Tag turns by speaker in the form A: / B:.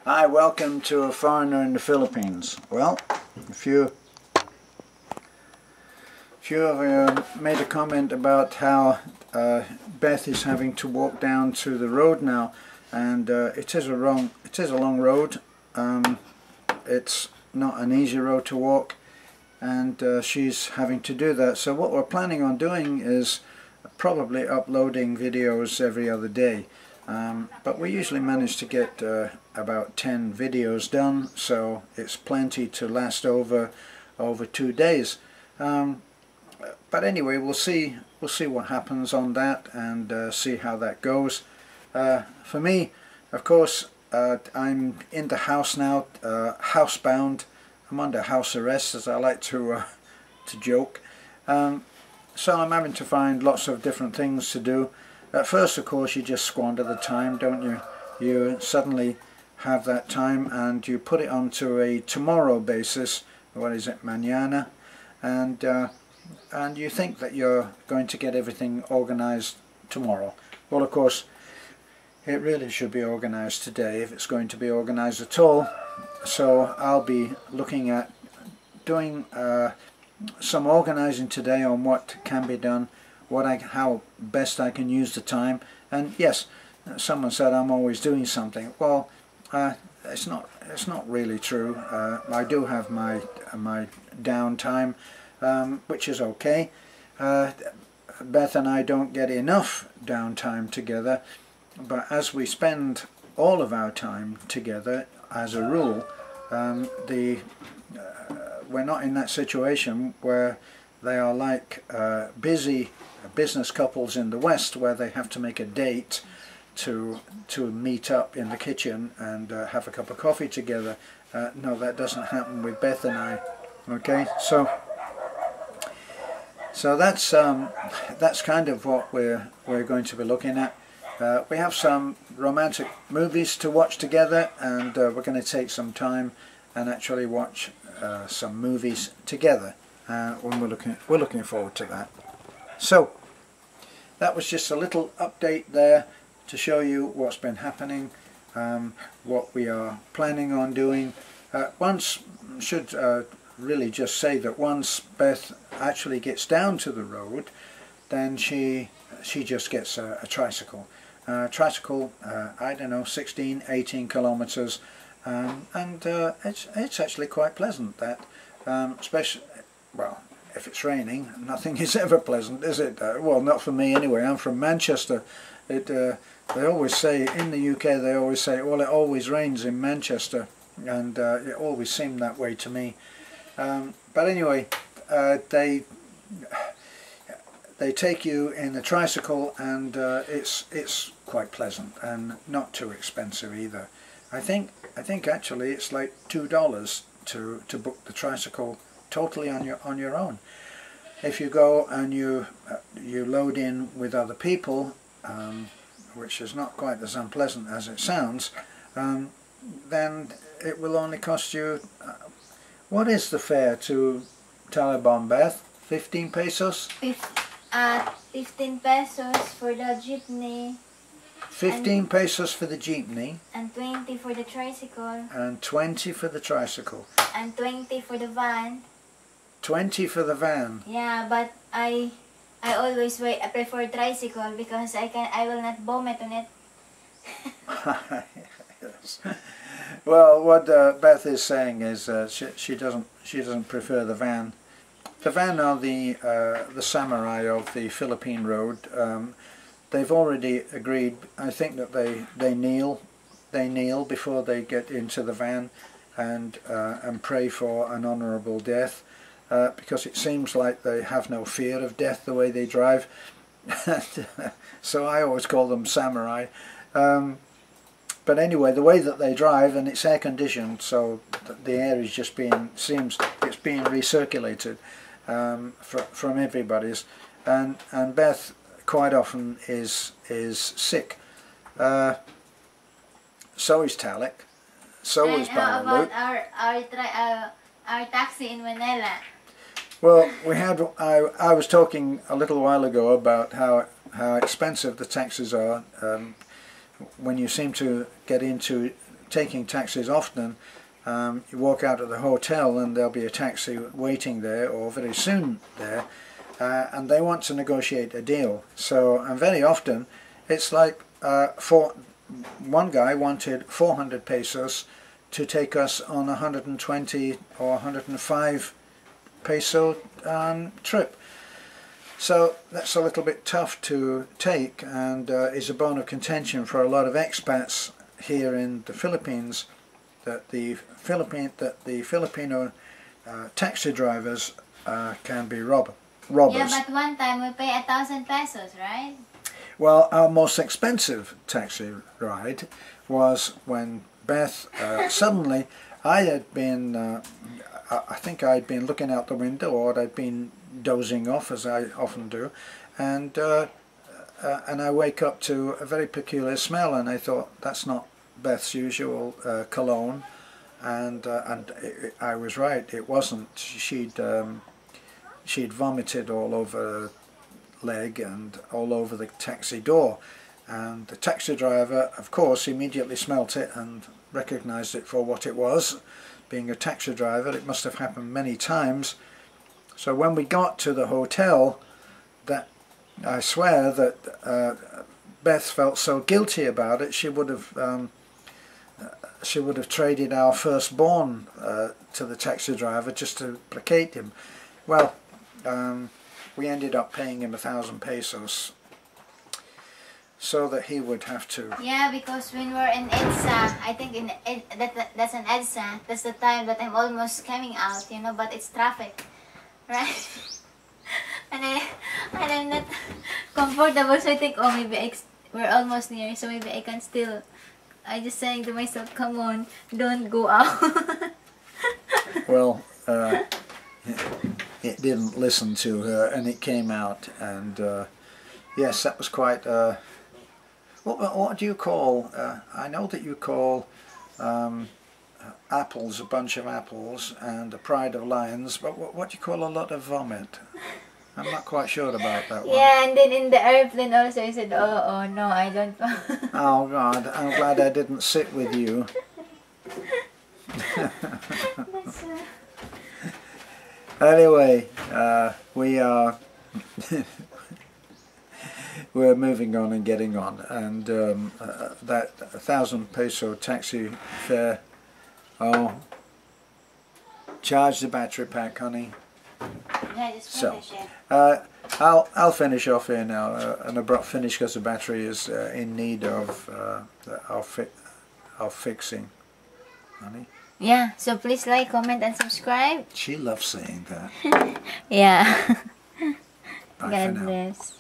A: Hi, welcome to A Foreigner in the Philippines. Well, a few of you made a comment about how Beth is having to walk down to the road now, and it is a long road. It's not an easy road to walk, and she's having to do that. So what we're planning on doing is probably uploading videos every other day. But we usually manage to get about 10 videos done, so it's plenty to last over 2 days. But anyway, we'll see what happens on that, and see how that goes. For me, of course, I'm in the house now, housebound. I'm under house arrest, as I like to joke. So I'm having to find lots of different things to do. At first, of course, you just squander the time, don't you? You suddenly have that time and you put it onto a tomorrow basis. What is it, mañana? And you think that you're going to get everything organized tomorrow. Well, of course, it really should be organized today if it's going to be organized at all. So I'll be looking at doing some organizing today on what can be done, how best I can use the time. And yes, someone said I'm always doing something. Well, it's not really true. I do have my downtime, which is okay. Beth and I don't get enough downtime together, but as we spend all of our time together, as a rule, we're not in that situation where they are like busy business couples in the West, where they have to make a date to meet up in the kitchen and have a cup of coffee together. No, that doesn't happen with Beth and I. Okay, so that's kind of what we're going to be looking at. We have some romantic movies to watch together, and we're going to take some time and actually watch some movies together. When we're looking forward to that. So that was just a little update there to show you what's been happening, what we are planning on doing. Should really just say that once Beth actually gets down to the road, then she just gets a tricycle. Tricycle, I don't know, 16-18 kilometers, and it's actually quite pleasant. That especially. Well, if it's raining, nothing is ever pleasant, is it? Well, not for me anyway. I'm from Manchester. They always say, in the UK, they always say, well, it always rains in Manchester, and it always seemed that way to me. But anyway, they take you in a tricycle, and it's quite pleasant and not too expensive either. I think actually it's like $2 to book the tricycle totally on your own. If you go and you load in with other people, which is not quite as unpleasant as it sounds, then it will only cost you, what is the fare to Taliban, Beth? 15 pesos?
B: 15 pesos for the jeepney.
A: 15 pesos for the jeepney.
B: And 20 for the tricycle.
A: And 20 for the tricycle.
B: And 20 for the van.
A: 20 for the van.
B: Yeah, but I always prefer tricycle because I will not vomit on it.
A: Yes. Well, what Beth is saying is she doesn't prefer the van. The van are the samurai of the Philippine road. They've already agreed. I think that they kneel before they get into the van and pray for an honourable death. Because it seems like they have no fear of death the way they drive. So I always call them samurai. But anyway, the way that they drive, and it's air conditioned, so the air is just being recirculated from everybody's. And Beth quite often is sick. So is Talik. So is
B: How about our taxi in Manila?
A: Well, I was talking a little while ago about how expensive the taxis are when you seem to get into taking taxis often, you walk out of the hotel and there'll be a taxi waiting there, or very soon there, and they want to negotiate a deal. So, and very often it's like one guy wanted 400 pesos to take us on a 120 or 105 peso trip. So that's a little bit tough to take, and is a bone of contention for a lot of expats here in the Philippines, that the Filipino taxi drivers can be robbers.
B: Yeah, but one time we pay 1,000 pesos, right?
A: Well, our most expensive taxi ride was when Beth suddenly, I had been, I think I'd been looking out the window, or I'd been dozing off, as I often do, and I wake up to a very peculiar smell, and I thought, that's not Beth's usual cologne, and I was right, it wasn't. She'd vomited all over her leg and all over the taxi door, and the taxi driver, of course, immediately smelt it and recognized it for what it was. Being a taxi driver, it must have happened many times. So when we got to the hotel, that I swear that Beth felt so guilty about it, she would have traded our firstborn to the taxi driver just to placate him. Well, we ended up paying him 1,000 pesos so that he would have to.
B: Yeah, because when we're in EDSA, I think that's an EDSA, that's the time that I'm almost coming out, you know, but it's traffic, right? and I'm not comfortable, so I think, oh, maybe we're almost near, so maybe I can still. I just saying to myself, come on, don't go out.
A: Well, it didn't listen to her, and it came out, and yes, that was quite. What do you call? I know that you call apples a bunch of apples and a pride of lions, but what do you call a lot of vomit? I'm not quite sure about that one.
B: Yeah, and then in the airplane also I said, oh no, I don't.
A: Oh God, I'm glad I didn't sit with you. Anyway, we are we're moving on and getting on, and that 1,000 peso taxi fare. Oh, charge the battery pack, honey.
B: Yeah, just
A: So,
B: finish it.
A: I'll finish off here now, an abrupt finish because the battery is in need of fixing, honey.
B: Yeah, so please like, comment, and subscribe.
A: She loves saying that.
B: Yeah.
A: Bye for
B: God
A: now.
B: bless.